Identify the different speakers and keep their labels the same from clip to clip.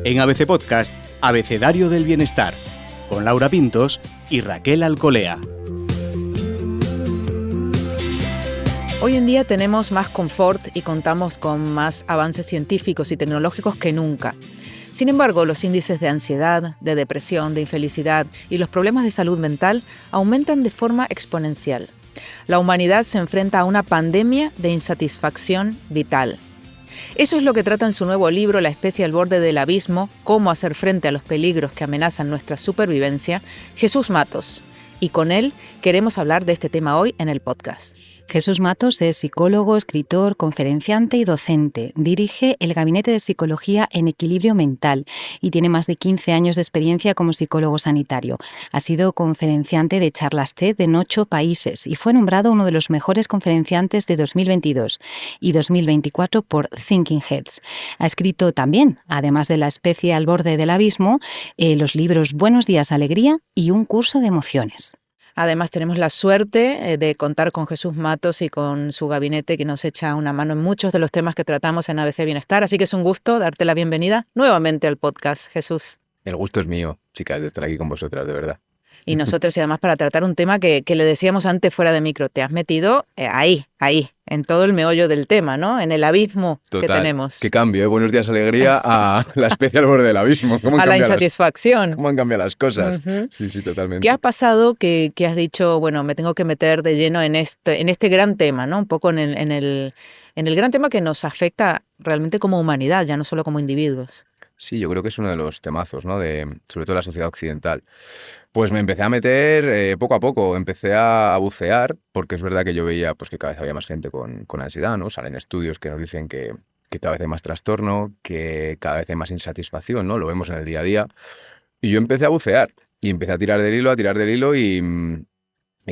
Speaker 1: En ABC Podcast, Abecedario del Bienestar, con Laura Pintos y Raquel Alcolea.
Speaker 2: Hoy en día tenemos más confort y contamos con más avances científicos y tecnológicos que nunca. Sin embargo, los índices de ansiedad, de depresión, de infelicidad y los problemas de salud mental aumentan de forma exponencial. La humanidad se enfrenta a una pandemia de insatisfacción vital. Eso es lo que trata en su nuevo libro La especie al borde del abismo, cómo hacer frente a los peligros que amenazan nuestra supervivencia, Jesús Matos. Y con él queremos hablar de este tema hoy en el podcast.
Speaker 3: Jesús Matos es psicólogo, escritor, conferenciante y docente. Dirige el Gabinete de Psicología en Equilibrio Mental y tiene más de 15 años de experiencia como psicólogo sanitario. Ha sido conferenciante de charlas TED en 8 países y fue nombrado uno de los mejores conferenciantes de 2022 y 2024 por Thinking Heads. Ha escrito también, además de La especie al borde del abismo, los libros Buenos días, alegría y Un curso de emociones.
Speaker 2: Además, tenemos la suerte de contar con Jesús Matos y con su gabinete que nos echa una mano en muchos de los temas que tratamos en ABC Bienestar. Así que es un gusto darte la bienvenida nuevamente al podcast, Jesús.
Speaker 4: El gusto es mío, chicas, de estar aquí con vosotras, de verdad.
Speaker 2: Y nosotros, y además para tratar un tema que le decíamos antes fuera de micro, te has metido ahí, en todo el meollo del tema, ¿no? En el abismo
Speaker 4: Total,
Speaker 2: que tenemos.
Speaker 4: Qué cambio, ¿eh? Buenos días, alegría, a la especie al borde del abismo.
Speaker 2: A la insatisfacción.
Speaker 4: ¿Cómo han cambiado las cosas?
Speaker 2: Uh-huh.
Speaker 4: Sí, totalmente.
Speaker 2: ¿Qué ha pasado que has dicho, bueno, me tengo que meter de lleno en este gran tema, ¿no? Un poco en el gran tema que nos afecta realmente como humanidad, ya no solo como individuos.
Speaker 4: Sí, yo creo que es uno de los temazos, ¿no? Sobre todo de la sociedad occidental. Pues me empecé a meter poco a poco, empecé a bucear, porque es verdad que yo veía pues, que cada vez había más gente con ansiedad, ¿no? Salen estudios que nos dicen que cada vez hay más trastorno, que cada vez hay más insatisfacción, ¿no? Lo vemos en el día a día. Y yo empecé a bucear y empecé a tirar del hilo y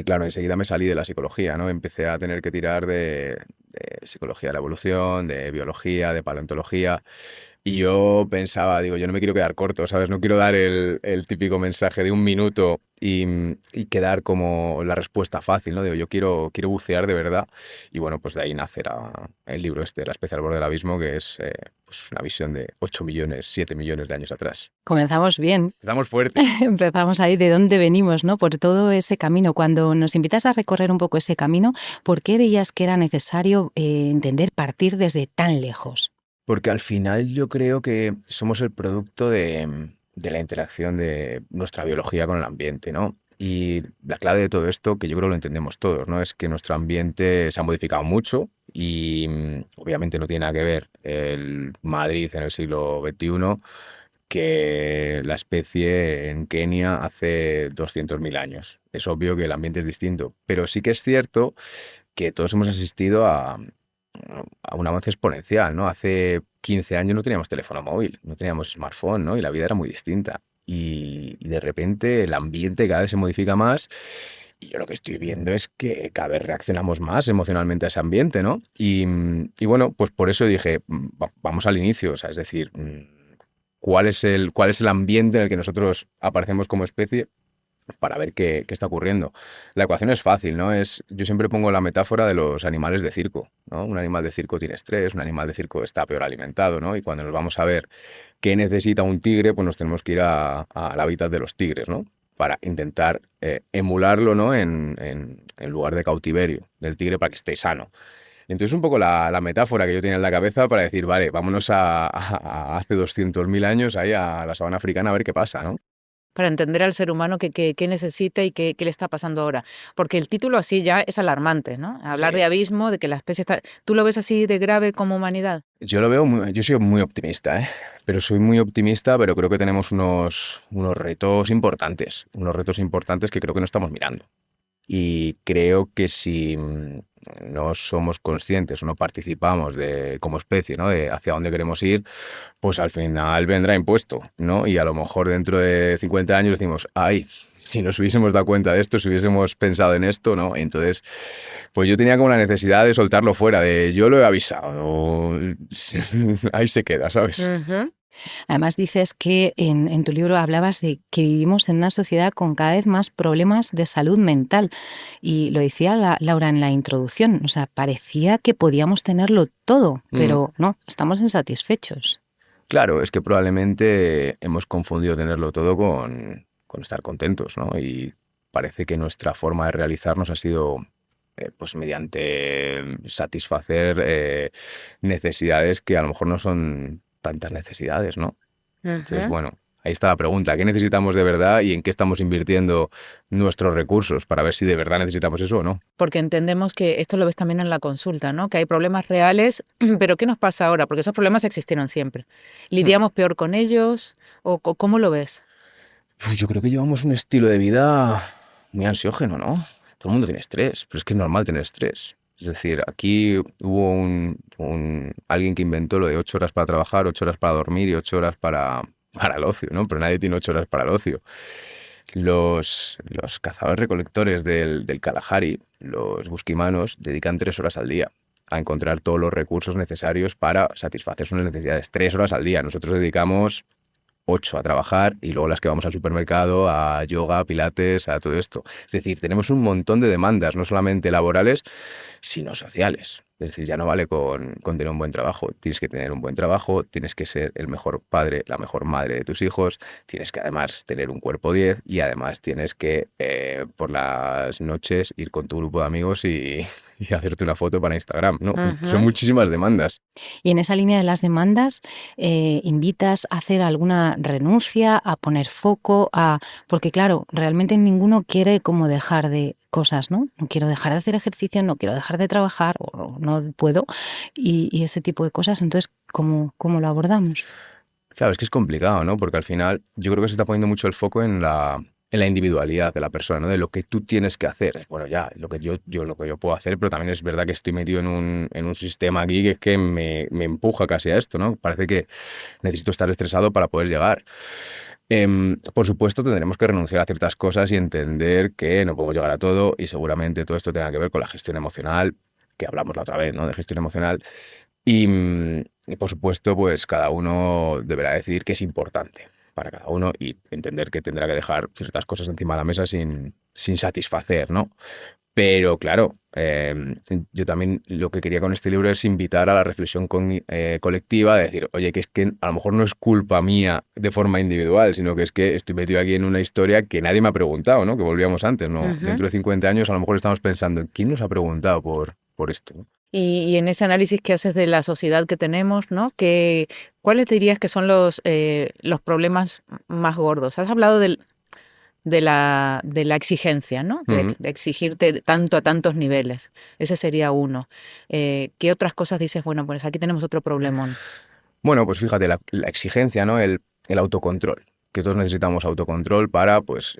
Speaker 4: claro, enseguida me salí de la psicología, ¿no? Empecé a tener que tirar de psicología de la evolución, de biología, de paleontología. Y yo pensaba, digo, yo no me quiero quedar corto, ¿sabes? No quiero dar el típico mensaje de un minuto y quedar como la respuesta fácil, ¿no? Digo, yo quiero bucear de verdad. Y bueno, pues de ahí nacerá el libro La especie al borde del abismo, que es pues una visión de 8 millones, 7 millones de años atrás.
Speaker 3: Comenzamos bien.
Speaker 4: Empezamos fuerte.
Speaker 3: Empezamos ahí de dónde venimos, ¿no? Por todo ese camino. Cuando nos invitas a recorrer un poco ese camino, ¿por qué veías que era necesario partir desde tan lejos?
Speaker 4: Porque al final yo creo que somos el producto de la interacción de nuestra biología con el ambiente, ¿no? Y la clave de todo esto, que yo creo que lo entendemos todos, ¿no? Es que nuestro ambiente se ha modificado mucho y obviamente no tiene nada que ver el Madrid en el siglo XXI que la especie en Kenia hace 200.000 años. Es obvio que el ambiente es distinto, pero sí que es cierto que todos hemos asistido a un avance exponencial, ¿no? Hace 15 años no teníamos teléfono móvil, no teníamos smartphone, ¿no? Y la vida era muy distinta. Y de repente el ambiente cada vez se modifica más y yo lo que estoy viendo es que cada vez reaccionamos más emocionalmente a ese ambiente, ¿no? Y bueno, pues por eso dije, vamos al inicio, o sea, es decir, ¿cuál es el ambiente en el que nosotros aparecemos como especie? Para ver qué está ocurriendo. La ecuación es fácil, ¿no? Yo siempre pongo la metáfora de los animales de circo, ¿no? Un animal de circo tiene estrés, un animal de circo está peor alimentado, ¿no? Y cuando nos vamos a ver qué necesita un tigre, pues nos tenemos que ir al hábitat de los tigres, ¿no? Para intentar emularlo, ¿no? En lugar de cautiverio del tigre para que esté sano. Entonces un poco la metáfora que yo tenía en la cabeza para decir, vale, vámonos a hace 200.000 años ahí a la sabana africana a ver qué pasa, ¿no?
Speaker 2: Para entender al ser humano qué necesita y qué le está pasando ahora. Porque el título así ya es alarmante, ¿no? Hablar de abismo, de que la especie está... ¿Tú lo ves así de grave como humanidad?
Speaker 4: Yo lo veo, yo soy muy optimista, ¿eh? Pero soy muy optimista, pero creo que tenemos unos retos importantes que creo que no estamos mirando. Y creo que si no somos conscientes o no participamos como especie, ¿no? De hacia dónde queremos ir, pues al final vendrá impuesto, ¿no? Y a lo mejor dentro de 50 años decimos, ay, si nos hubiésemos dado cuenta de esto, si hubiésemos pensado en esto, ¿no? Entonces, pues yo tenía como la necesidad de soltarlo fuera, de yo lo he avisado, ahí se queda, ¿sabes?
Speaker 2: Uh-huh.
Speaker 3: Además dices que en tu libro hablabas de que vivimos en una sociedad con cada vez más problemas de salud mental y lo decía Laura en la introducción, o sea, parecía que podíamos tenerlo todo, pero no, estamos insatisfechos.
Speaker 4: Claro, es que probablemente hemos confundido tenerlo todo con estar contentos, ¿no? Y parece que nuestra forma de realizarnos ha sido pues mediante satisfacer necesidades que a lo mejor no son tantas necesidades, ¿no? Entonces,
Speaker 2: Ujú.
Speaker 4: bueno, ahí está la pregunta. ¿Qué necesitamos de verdad y en qué estamos invirtiendo nuestros recursos para ver si de verdad necesitamos eso o no?
Speaker 2: Porque entendemos que esto lo ves también en la consulta, ¿no? Que hay problemas reales, pero ¿qué nos pasa ahora? Porque esos problemas existieron siempre.
Speaker 4: Hmm.
Speaker 2: ¿Lidiamos peor con ellos o cómo lo ves?
Speaker 4: Yo creo que llevamos un estilo de vida muy ansiógeno, ¿no? Todo el mundo tiene estrés, pero es que es normal tener estrés. Es decir, aquí hubo alguien que inventó lo de 8 horas para trabajar, 8 horas para dormir y 8 horas para el ocio, ¿no? Pero nadie tiene 8 horas para el ocio. Los cazadores-recolectores del Kalahari, los busquimanos, dedican 3 horas al día a encontrar todos los recursos necesarios para satisfacer sus necesidades. 3 horas al día. Nosotros dedicamos 8 a trabajar y luego las que vamos al supermercado, a yoga, pilates, a todo esto. Es decir, tenemos un montón de demandas, no solamente laborales, sino sociales. Es decir, ya no vale con tener un buen trabajo. Tienes que tener un buen trabajo, tienes que ser el mejor padre, la mejor madre de tus hijos, tienes que además tener un cuerpo 10 y además tienes que por las noches ir con tu grupo de amigos y hacerte una foto para Instagram, ¿no? Son
Speaker 2: Ujú.
Speaker 4: muchísimas demandas.
Speaker 3: Y en esa línea de las demandas, ¿invitas a hacer alguna renuncia, a poner foco, porque claro, realmente ninguno quiere como dejar de cosas, ¿no? No quiero dejar de hacer ejercicio, no quiero dejar de trabajar, o no puedo, y ese tipo de cosas. Entonces, ¿cómo lo abordamos?
Speaker 4: Claro, es que es complicado, ¿no? Porque al final yo creo que se está poniendo mucho el foco en la individualidad de la persona, ¿no? De lo que tú tienes que hacer. Bueno, ya, lo que lo que yo puedo hacer, pero también es verdad que estoy metido en un sistema aquí que es que me empuja casi a esto, ¿no? Parece que necesito estar estresado para poder llegar. Por supuesto, tendremos que renunciar a ciertas cosas y entender que no podemos llegar a todo y seguramente todo esto tenga que ver con la gestión emocional, que hablamos la otra vez, ¿no? De gestión emocional. Y por supuesto, pues cada uno deberá decidir qué es importante para cada uno y entender que tendrá que dejar ciertas cosas encima de la mesa sin satisfacer, ¿no? Pero claro, yo también lo que quería con este libro es invitar a la reflexión colectiva, de decir, oye, que es que a lo mejor no es culpa mía de forma individual, sino que es que estoy metido aquí en una historia que nadie me ha preguntado, ¿no? Que volvíamos antes, ¿no?
Speaker 2: Ujú.
Speaker 4: Dentro de 50 años a lo mejor estamos pensando, ¿quién nos ha preguntado por esto? ¿No?
Speaker 2: Y en ese análisis que haces de la sociedad que tenemos, ¿no? ¿Cuáles dirías que son los problemas más gordos? Has hablado de la exigencia, ¿no?
Speaker 4: Ujú.
Speaker 2: De exigirte tanto a tantos niveles. Ese sería uno. ¿Qué otras cosas dices? Bueno, pues aquí tenemos otro problemón.
Speaker 4: Bueno, pues fíjate, la exigencia, ¿no? El autocontrol. Que todos necesitamos autocontrol para, pues,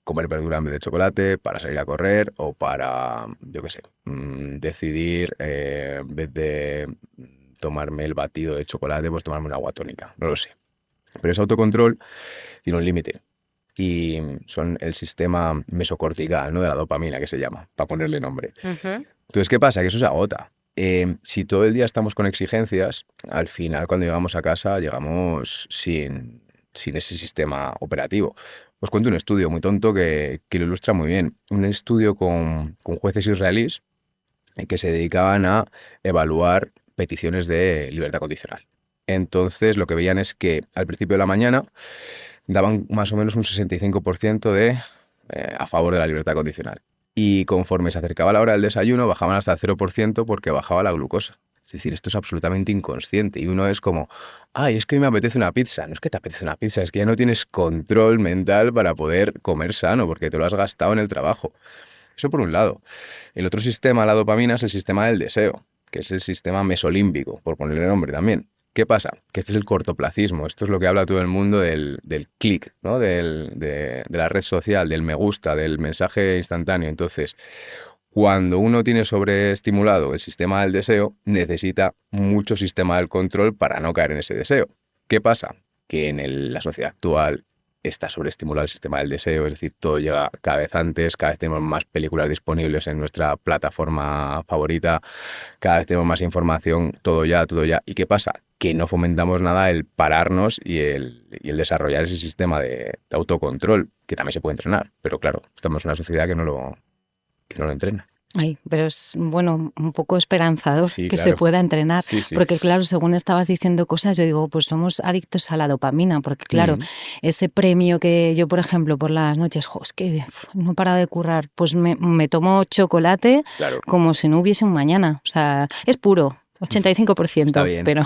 Speaker 4: comer verdura en vez de chocolate, para salir a correr o para, yo qué sé, decidir, en vez de tomarme el batido de chocolate, pues tomarme una agua tónica. No lo sé. Pero ese autocontrol tiene un límite. Y son el sistema mesocortical, ¿no? De la dopamina, que se llama, para ponerle nombre.
Speaker 2: Ujú.
Speaker 4: Entonces, ¿qué pasa? Que eso se agota. Si todo el día estamos con exigencias, al final cuando llegamos a casa llegamos sin ese sistema operativo. Os cuento un estudio muy tonto que lo ilustra muy bien. Un estudio con jueces israelíes que se dedicaban a evaluar peticiones de libertad condicional. Entonces lo que veían es que al principio de la mañana daban más o menos un 65% a favor de la libertad condicional. Y conforme se acercaba la hora del desayuno, bajaban hasta el 0% porque bajaba la glucosa. Es decir, esto es absolutamente inconsciente. Y uno es como, ay, es que hoy me apetece una pizza. No es que te apetece una pizza, es que ya no tienes control mental para poder comer sano porque te lo has gastado en el trabajo. Eso por un lado. El otro sistema, la dopamina, es el sistema del deseo, que es el sistema mesolímbico, por ponerle nombre también. ¿Qué pasa? Que este es el cortoplacismo. Esto es lo que habla todo el mundo del clic, ¿no? De la red social, del me gusta, del mensaje instantáneo. Entonces, cuando uno tiene sobreestimulado el sistema del deseo, necesita mucho sistema del control para no caer en ese deseo. ¿Qué pasa? Que en la sociedad actual está sobreestimulado el sistema del deseo, es decir, todo llega cada vez antes, cada vez tenemos más películas disponibles en nuestra plataforma favorita, cada vez tenemos más información, todo ya, todo ya. ¿Y qué pasa? Que no fomentamos nada el pararnos y el desarrollar ese sistema de autocontrol, que también se puede entrenar, pero claro, estamos en una sociedad que no lo entrena.
Speaker 3: Ay, pero es, bueno, un poco esperanzador
Speaker 4: Sí,
Speaker 3: que se
Speaker 4: claro.
Speaker 3: pueda entrenar,
Speaker 4: Sí, sí.
Speaker 3: porque claro, según estabas diciendo cosas, yo digo, pues somos adictos a la dopamina, porque claro,
Speaker 4: Mm,
Speaker 3: ese premio que yo, por ejemplo, por las noches, jo, es que no he parado de currar, pues me tomo chocolate
Speaker 4: claro,
Speaker 3: como si no hubiese un mañana, o sea, es puro,
Speaker 4: está
Speaker 3: 85%,
Speaker 4: bien, pero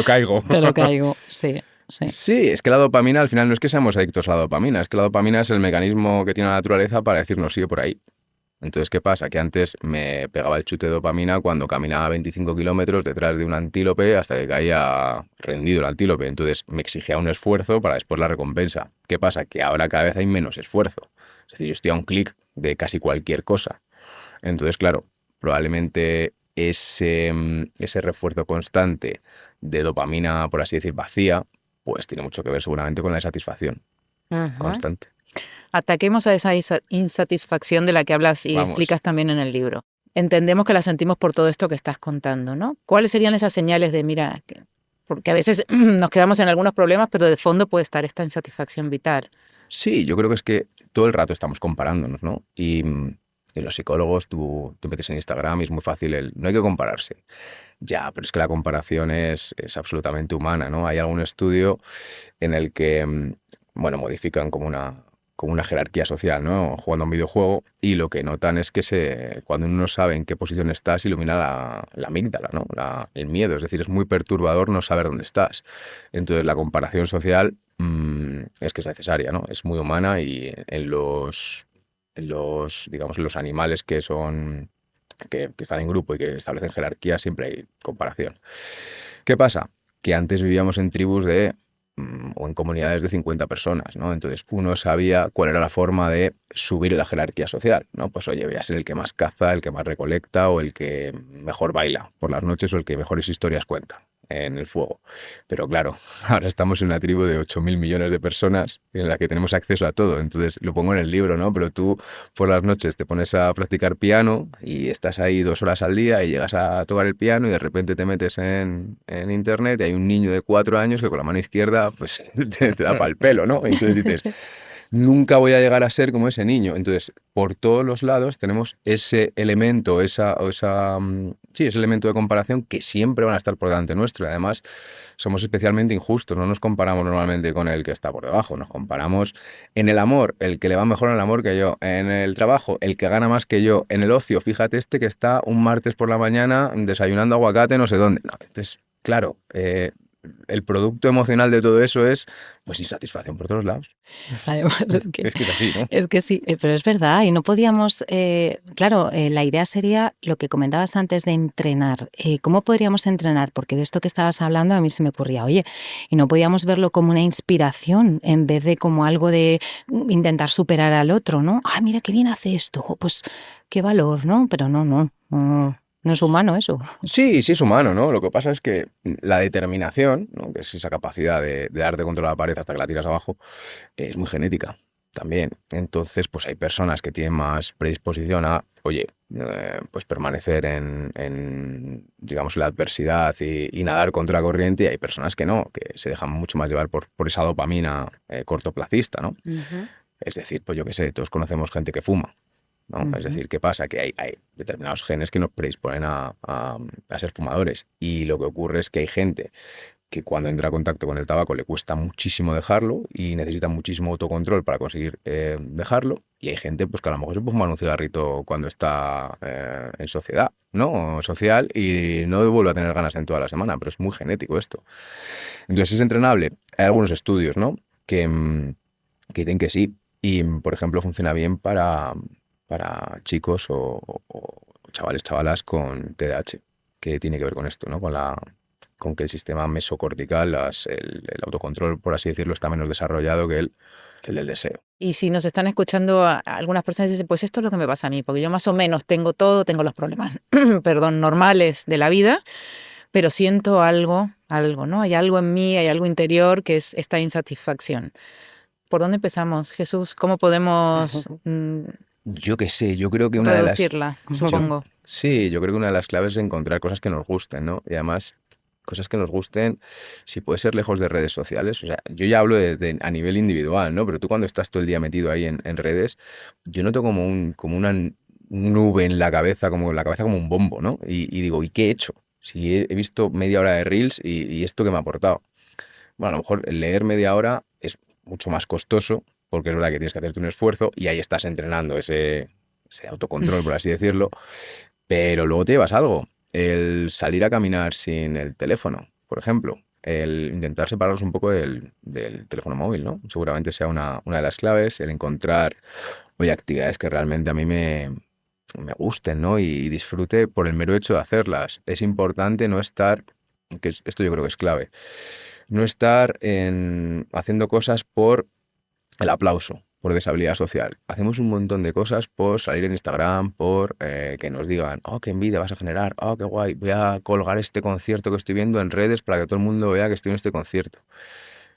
Speaker 4: caigo.
Speaker 3: pero caigo, sí, sí.
Speaker 4: Sí, es que la dopamina al final no es que seamos adictos a la dopamina, es que la dopamina es el mecanismo que tiene la naturaleza para decirnos sigue por ahí. Entonces, ¿qué pasa? Que antes me pegaba el chute de dopamina cuando caminaba 25 kilómetros detrás de un antílope hasta que caía rendido el antílope. Entonces, me exigía un esfuerzo para después la recompensa. ¿Qué pasa? Que ahora cada vez hay menos esfuerzo. Es decir, yo estoy a un clic de casi cualquier cosa. Entonces, claro, probablemente ese refuerzo constante de dopamina, por así decir, vacía, pues tiene mucho que ver seguramente con la insatisfacción
Speaker 2: Ujú.
Speaker 4: constante.
Speaker 2: Ataquemos a esa insatisfacción de la que hablas y
Speaker 4: Vamos.
Speaker 2: explicas también en el libro. Entendemos que la sentimos por todo esto que estás contando, ¿no? ¿Cuáles serían esas señales de, mira, porque a veces nos quedamos en algunos problemas, pero de fondo puede estar esta insatisfacción vital?
Speaker 4: Sí, yo creo que es que todo el rato estamos comparándonos, ¿no? Y los psicólogos, tú te metes en Instagram y es muy fácil no hay que compararse. Ya, pero es que la comparación es absolutamente humana, ¿no? Hay algún estudio en el que, bueno, modifican como una jerarquía social, ¿no? Jugando a un videojuego y lo que notan es que cuando uno no sabe en qué posición estás, se ilumina la amígdala, ¿no? El miedo, es decir, es muy perturbador no saber dónde estás. Entonces, la comparación social es que es necesaria, ¿no? Es muy humana y digamos, en los animales que están en grupo y que establecen jerarquía, siempre hay comparación. ¿Qué pasa? Que antes vivíamos en tribus o en comunidades de 50 personas, ¿no? Entonces uno sabía cuál era la forma de subir la jerarquía social, ¿no? Pues oye, voy a ser el que más caza, el que más recolecta o el que mejor baila por las noches o el que mejores historias cuenta en el fuego. Pero claro, ahora estamos en una tribu de 8.000 millones de personas en la que tenemos acceso a todo. Entonces lo pongo en el libro, ¿no? Pero tú por las noches te pones a practicar piano y estás ahí 2 horas al día y llegas a tocar el piano y de repente te metes en internet y hay un niño de 4 años que con la mano izquierda pues te da pa'l pelo, ¿no? Entonces dices, nunca voy a llegar a ser como ese niño. Entonces, por todos los lados tenemos ese elemento, sí, ese elemento de comparación que siempre van a estar por delante nuestro. Y además, somos especialmente injustos. No nos comparamos normalmente con el que está por debajo. Nos comparamos en el amor, el que le va mejor en el amor que yo. En el trabajo, el que gana más que yo. En el ocio, fíjate este que está un martes por la mañana desayunando aguacate no sé dónde. No, entonces, claro, el producto emocional de todo eso es pues insatisfacción por todos lados.
Speaker 3: Además,
Speaker 4: Es que es así, ¿no?
Speaker 3: es que sí, pero es verdad, y no podíamos, claro, la idea sería lo que comentabas antes de entrenar. ¿Cómo podríamos entrenar? Porque de esto que estabas hablando a mí se me ocurría, oye, y no podíamos verlo como una inspiración en vez de como algo de intentar superar al otro, ¿no? Ah, mira qué bien hace esto, jo, pues qué valor, ¿no? Pero no es humano eso.
Speaker 4: Sí, sí es humano, ¿no? Lo que pasa es que la determinación, ¿no? Que es esa capacidad de darte contra la pared hasta que la tiras abajo, es muy genética también. Entonces, pues hay personas que tienen más predisposición a, oye, pues permanecer digamos, la adversidad y nadar contra la corriente, y hay personas que no, que se dejan mucho más llevar por esa dopamina cortoplacista, ¿no?
Speaker 2: Ujú,
Speaker 4: Es decir, pues yo qué sé, todos conocemos gente que fuma, ¿no? Es
Speaker 2: ujú.
Speaker 4: decir, ¿qué pasa? Que hay determinados genes que nos predisponen a ser fumadores. Y lo que ocurre es que hay gente que cuando entra en contacto con el tabaco le cuesta muchísimo dejarlo y necesita muchísimo autocontrol para conseguir dejarlo. Y hay gente pues, que a lo mejor se puede fumar un cigarrito cuando está en sociedad, ¿no? Social y no vuelve a tener ganas en toda la semana, pero es muy genético esto. Entonces, ¿es entrenable? Hay algunos estudios, ¿no? Que dicen que sí. Y, por ejemplo, funciona bien para chicos o chavales, chavalas con TDAH, que tiene que ver con esto, ¿no? Con que el sistema mesocortical, el autocontrol, por así decirlo, está menos desarrollado que el del deseo.
Speaker 2: Y si nos están escuchando algunas personas dicen, pues esto es lo que me pasa a mí, porque yo más o menos tengo todo, tengo los problemas, perdón, normales de la vida, pero siento algo, ¿no? Hay algo en mí, hay algo interior que es esta insatisfacción. ¿Por dónde empezamos, Jesús? ¿Cómo podemos
Speaker 4: Yo qué sé, yo creo que una de las...
Speaker 2: reducirla,
Speaker 4: Yo,
Speaker 2: supongo?
Speaker 4: sí, yo creo que una de las claves es encontrar cosas que nos gusten, ¿no? Y además, cosas que nos gusten, si puede ser lejos de redes sociales. O sea, yo ya hablo a nivel individual, ¿no? Pero tú cuando estás todo el día metido ahí en redes, yo noto como una nube en la cabeza, como un bombo, ¿no? Y digo, ¿y qué he hecho? Si he visto media hora de Reels y esto que me ha aportado. Bueno, a lo mejor leer media hora es mucho más costoso, porque es verdad que tienes que hacerte un esfuerzo y ahí estás entrenando ese autocontrol, por así decirlo, pero luego te llevas algo. El salir a caminar sin el teléfono, por ejemplo, el intentar separarnos un poco del teléfono móvil, ¿no? Seguramente sea una de las claves, el encontrar, oye, actividades que realmente a mí me gusten, ¿no? Y disfrute por el mero hecho de hacerlas. Es importante no estar, esto yo creo que es clave, no estar haciendo cosas por el aplauso, por deshabilidad social. Hacemos un montón de cosas por salir en Instagram, por que nos digan, oh, qué envidia vas a generar, oh, qué guay, voy a colgar este concierto que estoy viendo en redes para que todo el mundo vea que estoy en este concierto.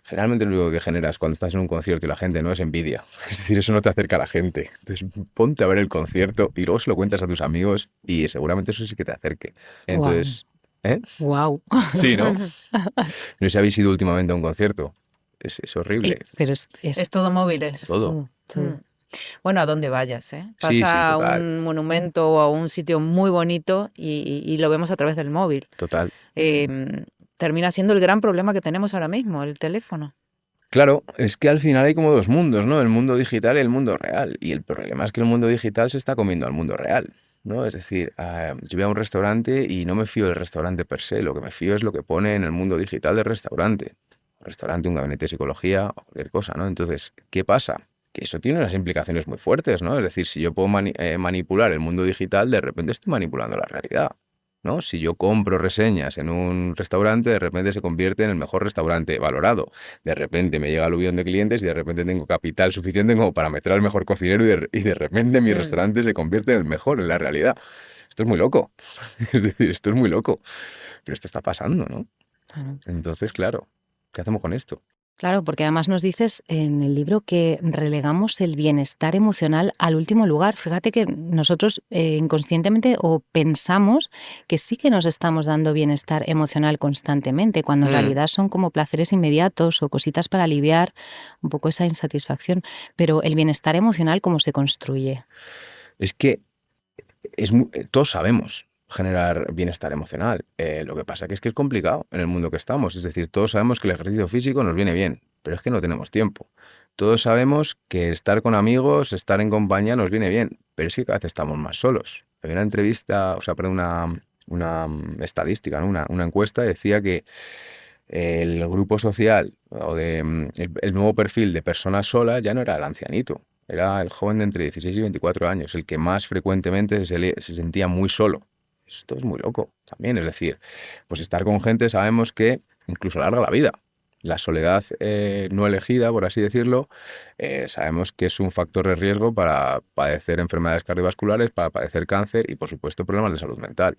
Speaker 4: Generalmente lo único que generas cuando estás en un concierto y la gente no es envidia. Es decir, eso no te acerca a la gente. Entonces ponte a ver el concierto y luego se lo cuentas a tus amigos y seguramente eso sí que te acerque. Entonces, ¿eh?
Speaker 3: Wow.
Speaker 4: Sí, ¿no? No sé si habéis ido últimamente a un concierto. Es horrible.
Speaker 3: Pero
Speaker 2: Es todo móviles.
Speaker 4: Todo.
Speaker 2: Mm. Bueno, a donde vayas, ¿eh?
Speaker 4: Sí,
Speaker 2: Pasa a
Speaker 4: total.
Speaker 2: un monumento o a un sitio muy bonito y lo vemos a través del móvil.
Speaker 4: Total.
Speaker 2: Termina siendo el gran problema que tenemos ahora mismo, el teléfono.
Speaker 4: Claro, es que al final hay como dos mundos, ¿no? El mundo digital y el mundo real. Y el problema es que el mundo digital se está comiendo al mundo real, ¿no? Es decir, yo voy a un restaurante y no me fío del restaurante per se, lo que me fío es lo que pone en el mundo digital del restaurante. Un restaurante, un gabinete de psicología o cualquier cosa, ¿no? Entonces, ¿qué pasa? Que eso tiene unas implicaciones muy fuertes, ¿no? Es decir, si yo puedo manipular el mundo digital, de repente estoy manipulando la realidad, ¿no? Si yo compro reseñas en un restaurante, de repente se convierte en el mejor restaurante valorado. De repente me llega el aluvión de clientes y de repente tengo capital suficiente como para meter al mejor cocinero y de repente mi restaurante se convierte en el mejor en la realidad. Esto es muy loco. Es decir, esto es muy loco. Pero esto está pasando, ¿no? Entonces, claro, ¿qué hacemos con esto?
Speaker 3: Claro, porque además nos dices en el libro que relegamos el bienestar emocional al último lugar. Fíjate que nosotros inconscientemente o pensamos que sí que nos estamos dando bienestar emocional constantemente, cuando en realidad son como placeres inmediatos o cositas para aliviar un poco esa insatisfacción. Pero el bienestar emocional, ¿cómo se construye?
Speaker 4: Es que todos sabemos generar bienestar emocional. Lo que pasa es complicado en el mundo que estamos. Es decir, todos sabemos que el ejercicio físico nos viene bien, pero es que no tenemos tiempo. Todos sabemos que estar con amigos, estar en compañía nos viene bien, pero es que cada vez estamos más solos. Había una entrevista, una estadística, ¿no? Una encuesta decía que el grupo social o el nuevo perfil de persona sola ya no era el ancianito, era el joven de entre 16 y 24 años, el que más frecuentemente se sentía muy solo. Esto es muy loco también, es decir, pues estar con gente sabemos que incluso alarga la vida. La soledad no elegida, por así decirlo, sabemos que es un factor de riesgo para padecer enfermedades cardiovasculares, para padecer cáncer y, por supuesto, problemas de salud mental.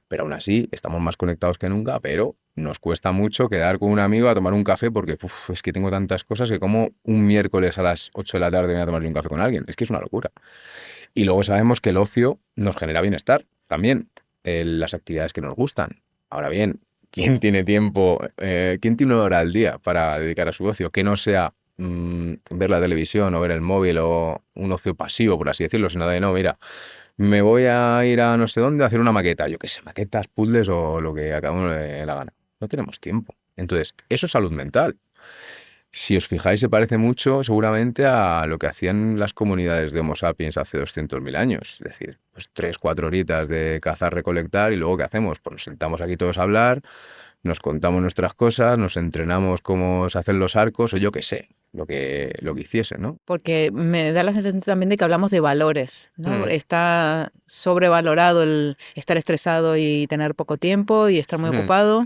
Speaker 4: Pero aún así, estamos más conectados que nunca, pero nos cuesta mucho quedar con un amigo a tomar un café porque es que tengo tantas cosas que como un miércoles a las 8 de la tarde voy a tomarme un café con alguien. Es que es una locura. Y luego sabemos que el ocio nos genera bienestar también, las actividades que nos gustan. Ahora bien, ¿quién tiene tiempo, quién tiene una hora al día para dedicar a su ocio? Que no sea ver la televisión o ver el móvil o un ocio pasivo, por así decirlo, sino de no, mira, me voy a ir a no sé dónde a hacer una maqueta. Yo qué sé, maquetas, puzzles o lo que a cada uno le dé la gana. No tenemos tiempo. Entonces, eso es salud mental. Si os fijáis, se parece mucho seguramente a lo que hacían las comunidades de Homo sapiens hace 200.000 años. Es decir, pues 3-4 horitas de cazar, recolectar y luego ¿qué hacemos? Pues nos sentamos aquí todos a hablar, nos contamos nuestras cosas, nos entrenamos cómo se hacen los arcos o yo qué sé, lo que hiciesen, ¿no?
Speaker 2: Porque me da la sensación también de que hablamos de valores, ¿no? Está sobrevalorado el estar estresado y tener poco tiempo y estar muy ocupado.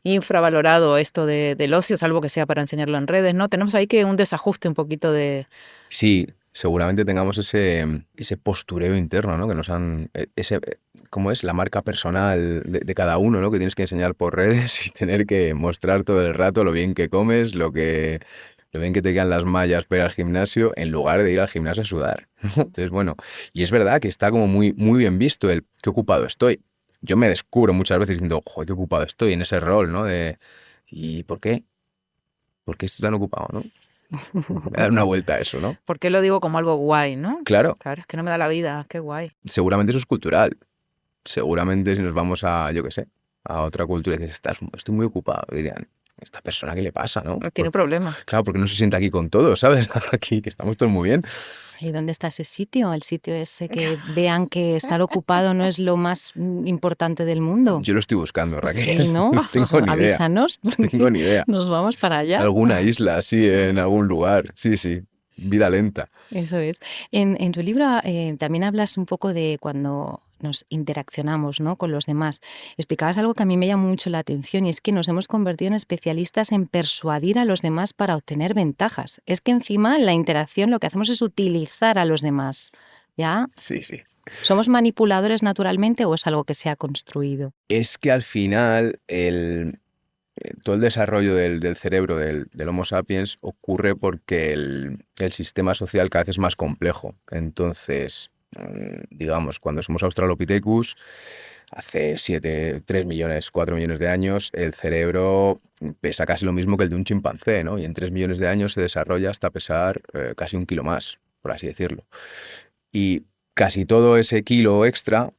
Speaker 2: Infravalorado esto del ocio, salvo que sea para enseñarlo en redes, ¿no? Tenemos ahí que un desajuste un poquito de...
Speaker 4: Sí, seguramente tengamos ese postureo interno, ¿no? Que nos han... ¿cómo es? La marca personal de cada uno, ¿no? Que tienes que enseñar por redes y tener que mostrar todo el rato lo bien que comes, lo bien que te quedan las mallas para ir al gimnasio, en lugar de ir al gimnasio a sudar. Entonces, bueno, y es verdad que está como muy, muy bien visto el qué ocupado estoy. Yo me descubro muchas veces diciendo, joder, qué ocupado estoy en ese rol, ¿no? ¿Y por qué? ¿Por qué estoy tan ocupado, no? Voy a dar una vuelta a eso, ¿no?
Speaker 2: ¿Por qué lo digo como algo guay, no?
Speaker 4: Claro,
Speaker 2: Claro, es que no me da la vida, qué guay.
Speaker 4: seguramente eso es cultural. Seguramente si nos vamos a, yo qué sé, a otra cultura y dices, estoy muy ocupado, dirían, ¿esta persona qué le pasa, no?
Speaker 2: Tiene problemas.
Speaker 4: Claro, porque no se sienta aquí con todos, ¿sabes? Aquí, que estamos todos muy bien.
Speaker 3: ¿Y dónde está ese sitio? El sitio ese que vean que estar ocupado no es lo más importante del mundo.
Speaker 4: Yo lo estoy buscando, Raquel.
Speaker 3: Sí, ¿no?
Speaker 4: No tengo ni idea.
Speaker 3: Avísanos,
Speaker 4: No
Speaker 3: porque
Speaker 4: tengo ni idea.
Speaker 3: nos vamos para allá.
Speaker 4: Alguna isla, sí, en algún lugar. Sí, sí. Vida lenta.
Speaker 3: Eso es. En tu libro también hablas un poco de cuando nos interaccionamos, ¿no?, con los demás. Explicabas algo que a mí me llamó mucho la atención y es que nos hemos convertido en especialistas en persuadir a los demás para obtener ventajas. Es que encima en la interacción lo que hacemos es utilizar a los demás. ¿Ya?
Speaker 4: Sí, sí.
Speaker 3: ¿Somos manipuladores naturalmente o es algo que se ha construido?
Speaker 4: Es que al final todo el desarrollo del cerebro del Homo sapiens ocurre porque el sistema social cada vez es más complejo. Entonces, digamos, cuando somos Australopithecus, hace 3 millones, 4 millones de años, el cerebro pesa casi lo mismo que el de un chimpancé, ¿no? Y en 3 millones de años se desarrolla hasta pesar casi 1 kilo más, por así decirlo. Y casi todo ese kilo extra,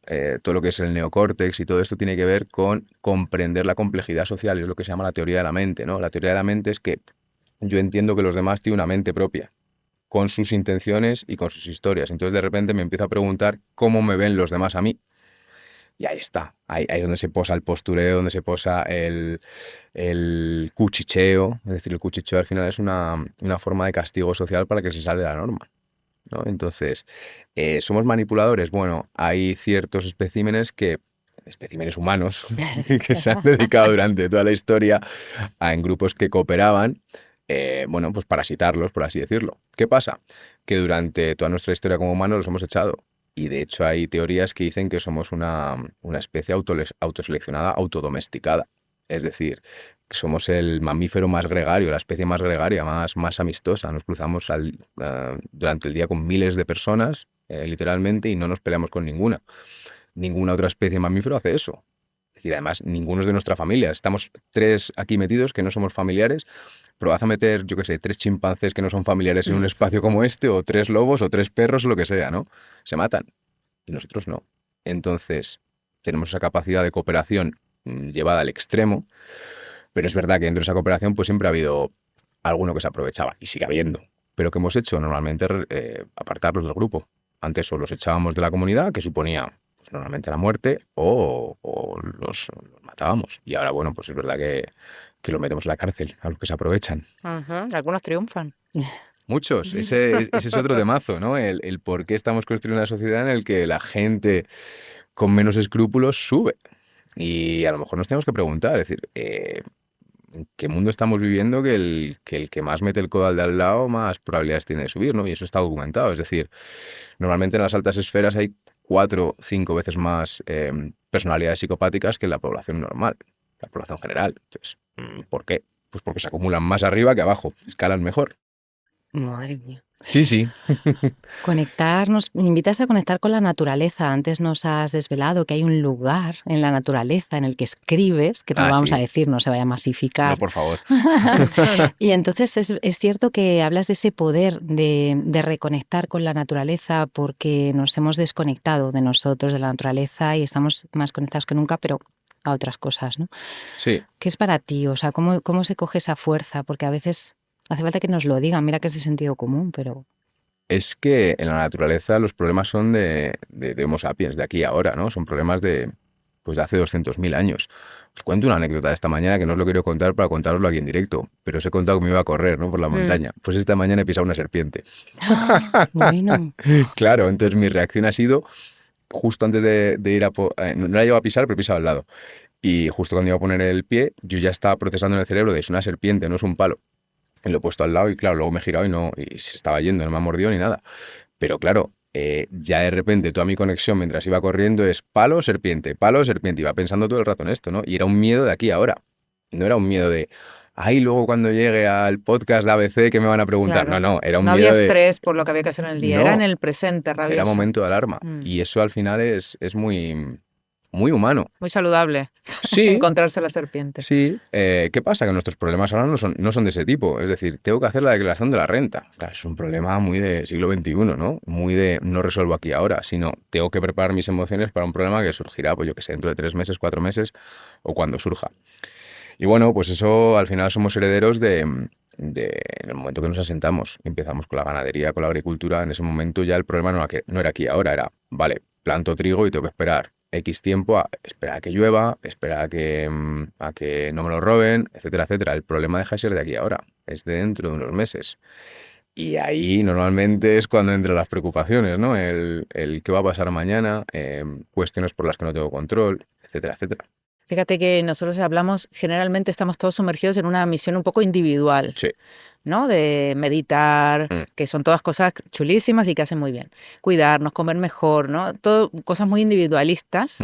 Speaker 4: todo lo que es el neocórtex y todo esto tiene que ver con comprender la complejidad social, y es lo que se llama la teoría de la mente, ¿no? La teoría de la mente es que yo entiendo que los demás tienen una mente propia, con sus intenciones y con sus historias. Entonces de repente me empiezo a preguntar cómo me ven los demás a mí. Y ahí está, ahí es donde se posa el postureo, donde se posa el cuchicheo. Es decir, el cuchicheo al final es una forma de castigo social para que se salga de la norma, ¿no? Entonces, ¿somos manipuladores? Bueno, hay ciertos especímenes humanos, que se han dedicado durante toda la historia en grupos que cooperaban, bueno, pues parasitarlos, por así decirlo. ¿Qué pasa? Que durante toda nuestra historia como humanos los hemos echado. Y de hecho hay teorías que dicen que somos una especie autoseleccionada, autodomesticada. Es decir, que somos el mamífero más gregario, la especie más gregaria, más amistosa. Nos cruzamos durante el día con miles de personas, literalmente, y no nos peleamos con ninguna. Ninguna otra especie de mamífero hace eso. Es decir, además, ninguno es de nuestra familia. Estamos 3 aquí metidos que no somos familiares, pero vas a meter, yo qué sé, 3 chimpancés que no son familiares en un espacio como este, o 3 lobos, o 3 perros, o lo que sea, ¿no? Se matan. Y nosotros no. Entonces, tenemos esa capacidad de cooperación llevada al extremo, pero es verdad que dentro de esa cooperación pues siempre ha habido alguno que se aprovechaba, y sigue habiendo. Pero ¿qué hemos hecho? Normalmente apartarlos del grupo. Antes o los echábamos de la comunidad, que suponía pues, normalmente la muerte, o los matábamos. Y ahora, bueno, pues es verdad que lo metemos en la cárcel, a los que se aprovechan.
Speaker 2: Algunos triunfan.
Speaker 4: Muchos. Ese es otro temazo, ¿no? El por qué estamos construyendo una sociedad en la que la gente con menos escrúpulos sube. Y a lo mejor nos tenemos que preguntar, es decir, ¿en qué mundo estamos viviendo que el que más mete el codo al de al lado más probabilidades tiene de subir, ¿no? Y eso está documentado. Es decir, normalmente en las altas esferas hay 4 o 5 veces más personalidades psicopáticas que en la población normal, la población general. Entonces, ¿por qué? Pues porque se acumulan más arriba que abajo, escalan mejor.
Speaker 3: Madre mía.
Speaker 4: Sí, sí.
Speaker 3: Me invitas a conectar con la naturaleza. Antes nos has desvelado que hay un lugar en la naturaleza en el que escribes, que no vamos
Speaker 4: sí.
Speaker 3: a decir, no se vaya a masificar.
Speaker 4: No, por favor.
Speaker 3: Y entonces es cierto que hablas de ese poder de reconectar con la naturaleza porque nos hemos desconectado de nosotros, de la naturaleza, y estamos más conectados que nunca, pero a otras cosas, ¿no?
Speaker 4: Sí.
Speaker 3: ¿Qué es para ti? O sea, ¿cómo se coge esa fuerza? Porque a veces hace falta que nos lo digan. Mira que es de sentido común, pero...
Speaker 4: Es que en la naturaleza los problemas son de Homo sapiens, de aquí a ahora, ¿no? Son problemas de hace 200.000 años. Os cuento una anécdota de esta mañana que no os lo quiero contar para contároslo aquí en directo, pero os he contado que me iba a correr, ¿no?, por la montaña. Pues esta mañana he pisado una serpiente.
Speaker 3: Bueno.
Speaker 4: Claro, entonces mi reacción ha sido, justo antes de ir no la llevo a pisar, pero he pisado al lado. Y justo cuando iba a poner el pie, yo ya estaba procesando en el cerebro de es una serpiente, no es un palo. Y lo he puesto al lado y claro, luego me he girado y se estaba yendo, no me ha mordido ni nada. Pero claro, ya de repente toda mi conexión mientras iba corriendo es palo, serpiente, iba pensando todo el rato en esto, ¿no? Y era un miedo de aquí a ahora. No era un miedo de, ay, luego cuando llegue al podcast de ABC, ¿qué me van a preguntar?
Speaker 2: Claro.
Speaker 4: No, era un
Speaker 2: No
Speaker 4: miedo
Speaker 2: había estrés por lo que había que hacer en el día,
Speaker 4: No,
Speaker 2: era en el presente rabioso.
Speaker 4: era momento de alarma. Y eso al final es muy muy humano.
Speaker 2: Muy saludable.
Speaker 4: Sí,
Speaker 2: Encontrarse la serpiente.
Speaker 4: sí. ¿Qué pasa? Que nuestros problemas ahora no son de ese tipo. Es decir, tengo que hacer la declaración de la renta. Claro, es un problema muy de siglo XXI, ¿no? Muy de no resuelvo aquí ahora, sino tengo que preparar mis emociones para un problema que surgirá, pues yo que sé, dentro de 3 meses, 4 meses o cuando surja. Y bueno, pues eso al final somos herederos en el momento que nos asentamos, empezamos con la ganadería, con la agricultura. En ese momento ya el problema no era aquí ahora, era, vale, planto trigo y tengo que esperar X tiempo, esperar a que llueva, esperar a que no me lo roben, etcétera, etcétera. El problema deja de ser de aquí ahora, es de dentro de unos meses. Y ahí normalmente es cuando entran las preocupaciones, ¿no? El qué va a pasar mañana, cuestiones por las que no tengo control, etcétera, etcétera.
Speaker 2: Fíjate que nosotros hablamos, generalmente estamos todos sumergidos en una misión un poco individual,
Speaker 4: Sí.
Speaker 2: ¿no? De meditar, que son todas cosas chulísimas y que hacen muy bien. Cuidarnos, comer mejor, ¿no? Todo cosas muy individualistas,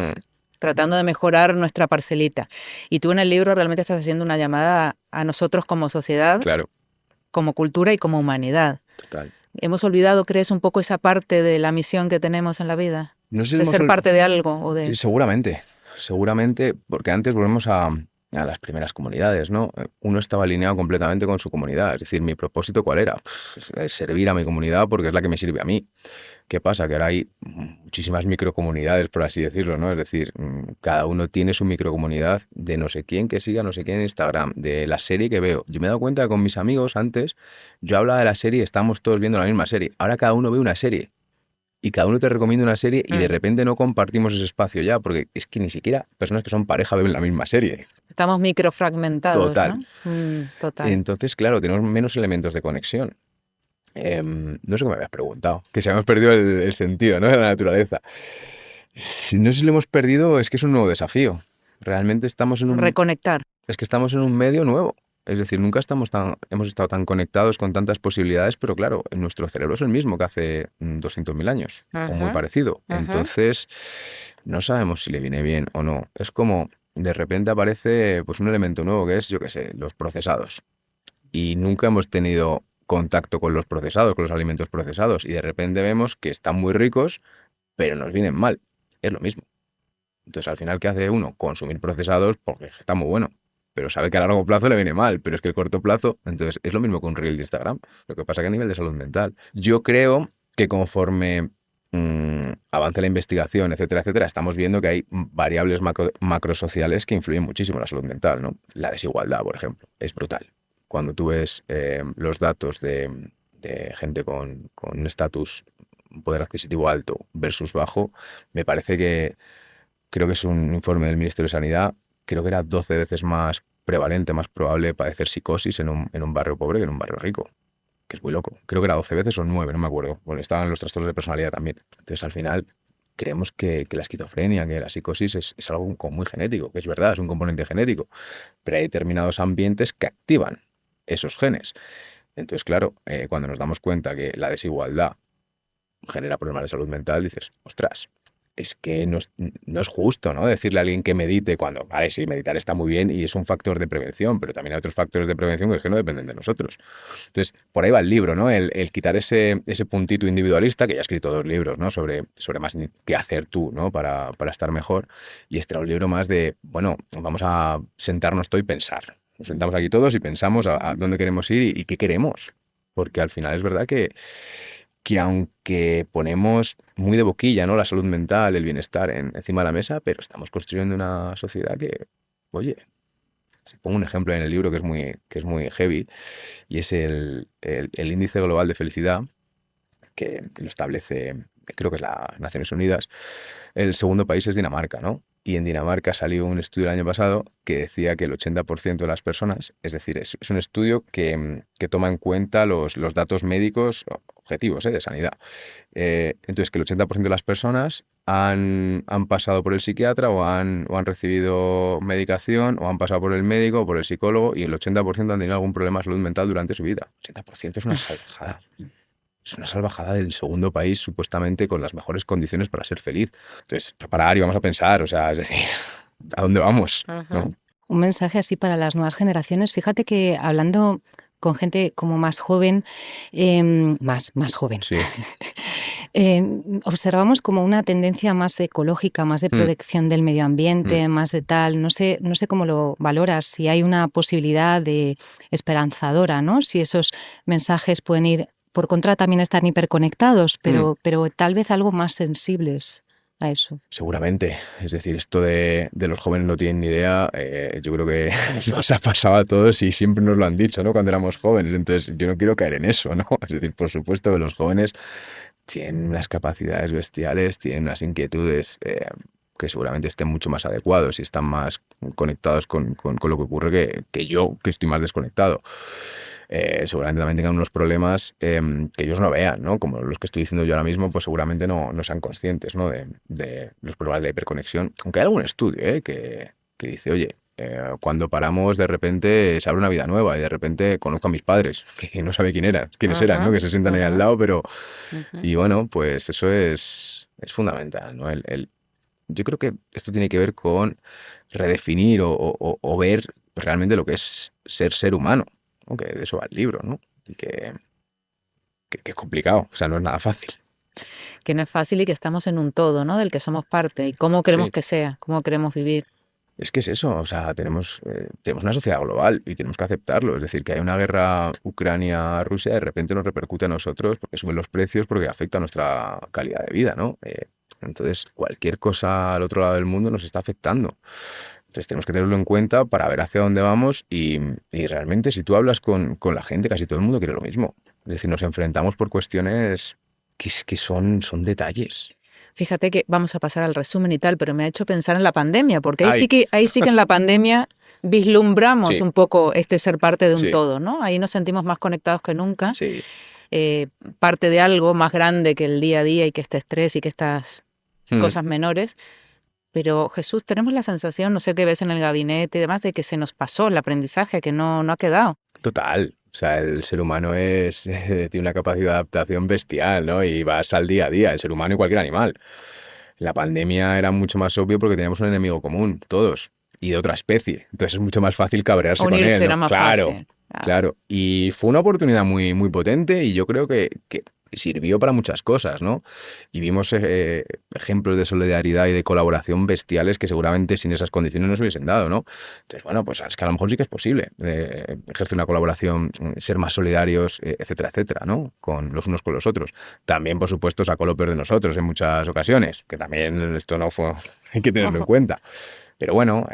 Speaker 2: tratando de mejorar nuestra parcelita. Y tú en el libro realmente estás haciendo una llamada a nosotros como sociedad,
Speaker 4: Claro,
Speaker 2: como cultura y como humanidad.
Speaker 4: total.
Speaker 2: ¿Hemos olvidado, crees, un poco esa parte de la misión que tenemos en la vida?
Speaker 4: No sé si
Speaker 2: De
Speaker 4: hemos
Speaker 2: ser parte de algo o
Speaker 4: Sí,
Speaker 2: de...
Speaker 4: seguramente, porque antes volvemos a las primeras comunidades, ¿no? Uno estaba alineado completamente con su comunidad, es decir, ¿mi propósito cuál era? Es servir a mi comunidad porque es la que me sirve a mí. ¿Qué pasa? Que ahora hay muchísimas microcomunidades, por así decirlo, ¿no? Es decir, cada uno tiene su microcomunidad de no sé quién que siga, no sé quién en Instagram, de la serie que veo. Yo me he dado cuenta que con mis amigos antes, yo hablaba de la serie, estábamos todos viendo la misma serie. Ahora cada uno ve una serie. Y cada uno te recomienda una serie y de repente no compartimos ese espacio ya, porque es que ni siquiera personas que son pareja ven la misma serie.
Speaker 2: Estamos microfragmentados,
Speaker 4: Total.
Speaker 2: ¿no? Total.
Speaker 4: Entonces, claro, tenemos menos elementos de conexión. No sé qué me habías preguntado, que si habíamos perdido el sentido, ¿no? De la naturaleza. Si no sé si lo hemos perdido, es que es un nuevo desafío. Realmente es
Speaker 2: Reconectar.
Speaker 4: que estamos en un medio nuevo. Es decir, nunca hemos estado tan conectados con tantas posibilidades, pero claro, nuestro cerebro es el mismo que hace 200.000 años, o muy parecido. Entonces, no sabemos si le viene bien o no. Es como, de repente aparece pues un elemento nuevo que es, yo qué sé, los procesados. Y nunca hemos tenido contacto con los procesados, con los alimentos procesados. Y de repente vemos que están muy ricos, pero nos vienen mal. Es lo mismo. Entonces, al final, ¿qué hace uno? Consumir procesados porque está muy bueno. Pero sabe que a largo plazo le viene mal, pero es que el corto plazo, entonces es lo mismo que un reel de Instagram. Lo que pasa que a nivel de salud mental. Yo creo que conforme avance la investigación, etcétera, etcétera, estamos viendo que hay variables macrosociales que influyen muchísimo en la salud mental, ¿no? La desigualdad, por ejemplo, es brutal. Cuando tú ves los datos de gente con un estatus, un poder adquisitivo alto versus bajo, me parece que, creo que es un informe del Ministerio de Sanidad, creo que era 12 veces más prevalente, más probable padecer psicosis en un barrio pobre que en un barrio rico, que es muy loco. Creo que era 12 veces o 9, no me acuerdo. Bueno, estaban los trastornos de personalidad también. Entonces, al final, creemos que la esquizofrenia, que la psicosis es algo como muy genético, que es verdad, es un componente genético, pero hay determinados ambientes que activan esos genes. Entonces, claro, cuando nos damos cuenta que la desigualdad genera problemas de salud mental, dices, ostras, es que no es justo, ¿no? Decirle a alguien que medite cuando, vale, sí, meditar está muy bien y es un factor de prevención, pero también hay otros factores de prevención que no dependen de nosotros. Entonces, por ahí va el libro, ¿no? El quitar ese puntito individualista, que ya he escrito 2 libros, ¿no? Sobre más qué hacer tú, ¿no? Para estar mejor. Y este era un libro más de, bueno, vamos a sentarnos todo y pensar. Nos sentamos aquí todos y pensamos a dónde queremos ir y qué queremos. Porque al final es verdad que aunque ponemos muy de boquilla, ¿no? La salud mental, el bienestar encima de la mesa, pero estamos construyendo una sociedad que, oye, si pongo un ejemplo en el libro que es muy heavy, y es el índice global de felicidad, que lo establece, creo que es las Naciones Unidas. El segundo país es Dinamarca, ¿no? Y en Dinamarca salió un estudio el año pasado que decía que el 80% de las personas, es decir, es un estudio que toma en cuenta los datos médicos objetivos de sanidad. Entonces, que el 80% de las personas han pasado por el psiquiatra o han recibido medicación o han pasado por el médico o por el psicólogo, y el 80% han tenido algún problema de salud mental durante su vida. 80% es una salvajada. Es una salvajada del segundo país, supuestamente, con las mejores condiciones para ser feliz. Entonces, parar y vamos a pensar, o sea, es decir, ¿a dónde vamos? ¿No?
Speaker 3: Un mensaje así para las nuevas generaciones. Fíjate que hablando con gente como más joven, más joven,
Speaker 4: Sí.
Speaker 3: Observamos como una tendencia más ecológica, más de protección del medio ambiente, más de tal. No sé cómo lo valoras, si hay una posibilidad de esperanzadora, ¿no? Si esos mensajes pueden ir, por contra también están hiperconectados, pero tal vez algo más sensibles a eso.
Speaker 4: Seguramente. Es decir, esto de los jóvenes no tienen ni idea, yo creo que nos ha pasado a todos y siempre nos lo han dicho, ¿no? Cuando éramos jóvenes. Entonces, yo no quiero caer en eso, ¿no? Es decir, por supuesto que los jóvenes tienen unas capacidades bestiales, tienen unas inquietudes que seguramente estén mucho más adecuados y están más conectados con lo que ocurre que yo, que estoy más desconectado. Seguramente también tengan unos problemas que ellos no vean, ¿no? Como los que estoy diciendo yo ahora mismo, pues seguramente no sean conscientes, ¿no? de los problemas de hiperconexión. Aunque hay algún estudio que dice, oye, cuando paramos, de repente se abre una vida nueva y de repente conozco a mis padres, que no sabe quiénes eran, ¿no? Que se sientan ahí al lado, pero... Y bueno, pues eso es fundamental, ¿no? Yo creo que esto tiene que ver con redefinir o ver realmente lo que es ser humano, ¿no? Que de eso va el libro, ¿no? Y que es complicado, o sea, no es nada fácil.
Speaker 2: Que no es fácil y que estamos en un todo, ¿no? Del que somos parte y cómo queremos que sea, cómo queremos vivir.
Speaker 4: Es que es eso, o sea, tenemos una sociedad global y tenemos que aceptarlo. Es decir, que hay una guerra Ucrania-Rusia, de repente nos repercute a nosotros porque suben los precios, porque afecta a nuestra calidad de vida, ¿no? Entonces, cualquier cosa al otro lado del mundo nos está afectando. Entonces, tenemos que tenerlo en cuenta para ver hacia dónde vamos y realmente, si tú hablas con la gente, casi todo el mundo quiere lo mismo. Es decir, nos enfrentamos por cuestiones que son detalles.
Speaker 2: Fíjate que vamos a pasar al resumen y tal, pero me ha hecho pensar en la pandemia, porque ahí sí que en la pandemia vislumbramos un poco ser parte de un todo, ¿no? Ahí nos sentimos más conectados que nunca, parte de algo más grande que el día a día y que este estrés y que estas cosas menores. Pero Jesús, tenemos la sensación, no sé qué ves en el gabinete y demás, de que se nos pasó el aprendizaje, que no ha quedado.
Speaker 4: Total. O sea, el ser humano tiene una capacidad de adaptación bestial, ¿no? Y vas al día a día, el ser humano y cualquier animal. La pandemia era mucho más obvio porque teníamos un enemigo común, todos, y de otra especie. Entonces es mucho más fácil cabrearse con él, ¿no?
Speaker 2: Era más fácil.
Speaker 4: Claro. Y fue una oportunidad muy, muy potente y yo creo que sirvió para muchas cosas, ¿no? Y vimos ejemplos de solidaridad y de colaboración bestiales que seguramente sin esas condiciones no se hubiesen dado, ¿no? Entonces, bueno, pues es que a lo mejor sí que es posible ejercer una colaboración, ser más solidarios, etcétera, etcétera, ¿no? Con los unos con los otros. También, por supuesto, sacó lo peor de nosotros en muchas ocasiones, que también esto no fue... hay que tenerlo en cuenta. Pero bueno,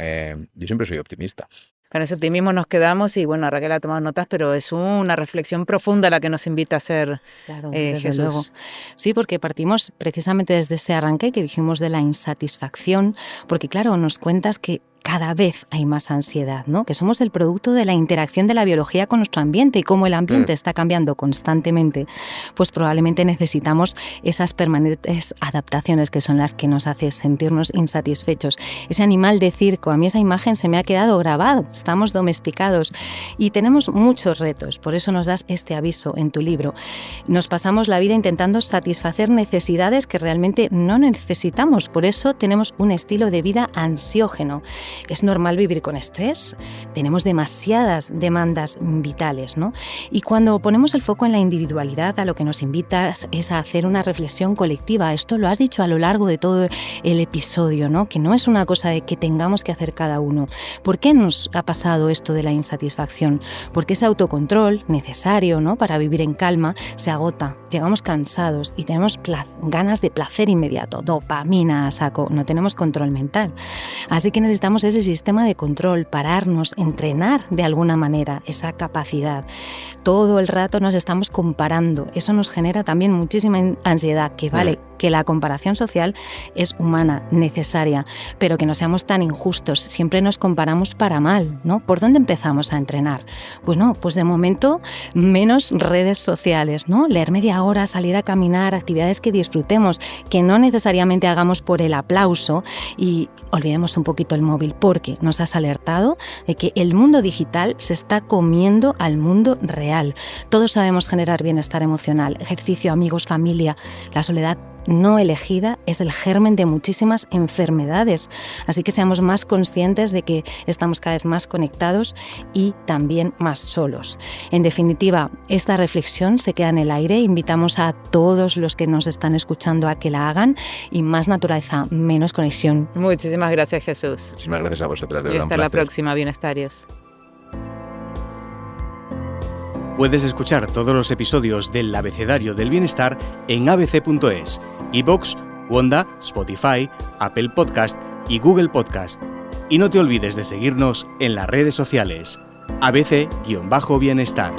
Speaker 4: yo siempre soy optimista.
Speaker 2: Con ese optimismo nos quedamos y bueno, Raquel ha tomado notas, pero es una reflexión profunda la que nos invita a hacer
Speaker 3: desde
Speaker 2: Jesús.
Speaker 3: Luego. Sí, porque partimos precisamente desde ese arranque que dijimos de la insatisfacción, porque claro, nos cuentas que cada vez hay más ansiedad, ¿no? Que somos el producto de la interacción de la biología con nuestro ambiente y como el ambiente está cambiando constantemente, pues probablemente necesitamos esas permanentes adaptaciones que son las que nos hacen sentirnos insatisfechos. Ese animal de circo, a mí esa imagen se me ha quedado grabado, estamos domesticados y tenemos muchos retos, por eso nos das este aviso en tu libro. Nos pasamos la vida intentando satisfacer necesidades que realmente no necesitamos, por eso tenemos un estilo de vida ansiógeno. Es normal vivir con estrés, tenemos demasiadas demandas vitales, ¿no? Y cuando ponemos el foco en la individualidad, a lo que nos invitas es a hacer una reflexión colectiva. Esto lo has dicho a lo largo de todo el episodio, ¿no? Que no es una cosa de que tengamos que hacer cada uno. ¿Por qué nos ha pasado esto de la insatisfacción? Porque ese autocontrol necesario, ¿no? Para vivir en calma se agota, llegamos cansados y tenemos ganas de placer inmediato, dopamina a saco, no tenemos control mental. Así que necesitamos ese sistema de control, pararnos, entrenar de alguna manera esa capacidad. Todo el rato nos estamos comparando, eso nos genera también muchísima ansiedad, que vale, que la comparación social es humana, necesaria, pero que no seamos tan injustos, siempre nos comparamos para mal, ¿no? ¿Por dónde empezamos a entrenar? Bueno, pues de momento menos redes sociales, ¿no? Leer media hora, salir a caminar, actividades que disfrutemos, que no necesariamente hagamos por el aplauso y olvidemos un poquito el móvil, porque nos has alertado de que el mundo digital se está comiendo al mundo real. Todos sabemos generar bienestar emocional, ejercicio, amigos, familia. La soledad no elegida es el germen de muchísimas enfermedades. Así que seamos más conscientes de que estamos cada vez más conectados y también más solos. En definitiva, esta reflexión se queda en el aire. Invitamos a todos los que nos están escuchando a que la hagan, y más naturaleza, menos conexión.
Speaker 2: Muchísimas gracias, Jesús.
Speaker 4: Muchísimas gracias a vosotras. De
Speaker 2: Y
Speaker 4: verdad,
Speaker 2: hasta
Speaker 4: un
Speaker 2: la
Speaker 4: placer.
Speaker 2: próxima, bienestarios.
Speaker 1: Puedes escuchar todos los episodios del Abecedario del Bienestar en abc.es, iVoox, Wanda, Spotify, Apple Podcast y Google Podcast. Y no te olvides de seguirnos en las redes sociales. ABC-Bienestar.